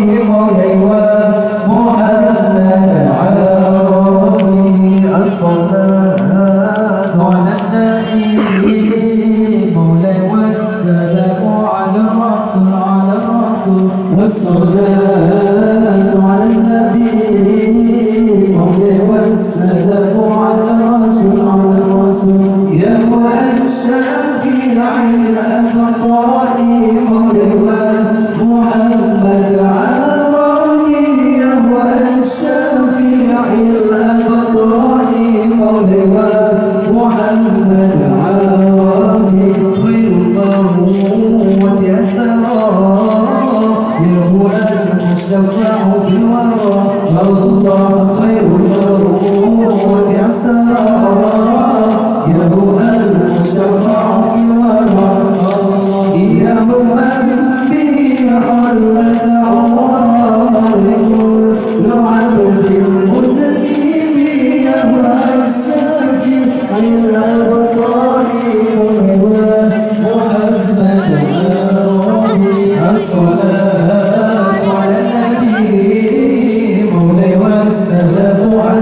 مولاي ومحمد على ربي الصلاة على النبي مولاي والسلام على الرسول والصلاة على النبي مولاي والسلام على الرسول يا الشافع الأبطال مولاي ومحمد على ربي يا الشافع الأبطال مولاي ومحمد على ربي خير المروة الثرى يا هو المشفع في الورى الله خير المروة الثرى يا هو المشفع في الورى يا هو به خلت عمره لكل عبد مسلم يا هو الشافع الأبطال محمد الصلاة على النبي مولاي والسلام على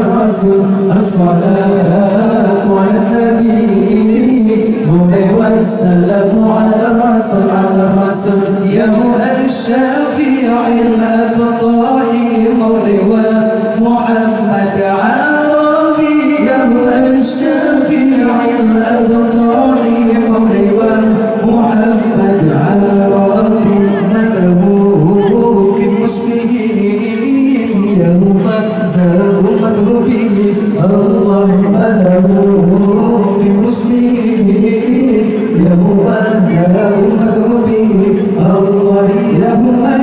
الرسول الصلاة على النبي مولاي والسلام على الرسول يا هو الشافع الأبطال مولاي ومحمد على ربي يا هو الشافع الأبطال مولاي ومحمد على ربي نبه في المسلمين يوم زاروا مذهبه الله له في المسلمين يوم زاروا مذهبه الله له من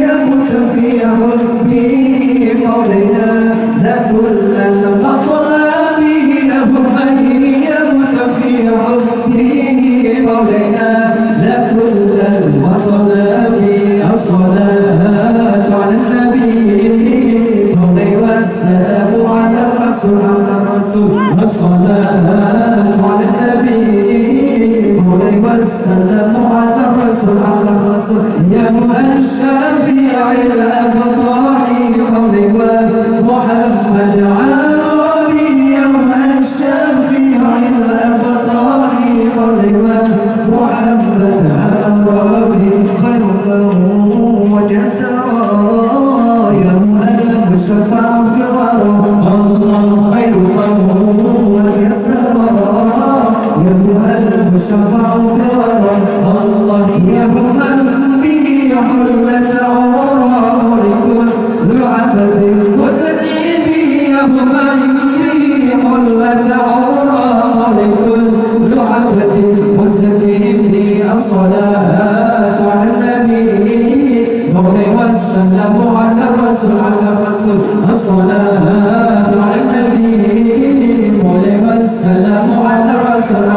يموت في حبه مولانا لا كل المطلب له من يموت في حبه مولانا لا كل المطلب الصلاة على النبي مولاي والسلام على الرسول الصلاة على النبي مولاي والسلام على الرسول يا هو الشافع الأبطال مولاي ومحمد على ربي يا هو الشافع الأبطال مولاي ومحمد على ربي خير وجزاء يا هو المشفع في الورى الله خير وجزاء يا هو المشفع في الورى الله يا هو من به حلت عمره لكل عبد وتنعيم يا هو من به حلت عمره لكل عبد وسليم الصلاة على النبي مولاي والسلام على الرسول الصلاة على النبي مولاي والسلام على الرسول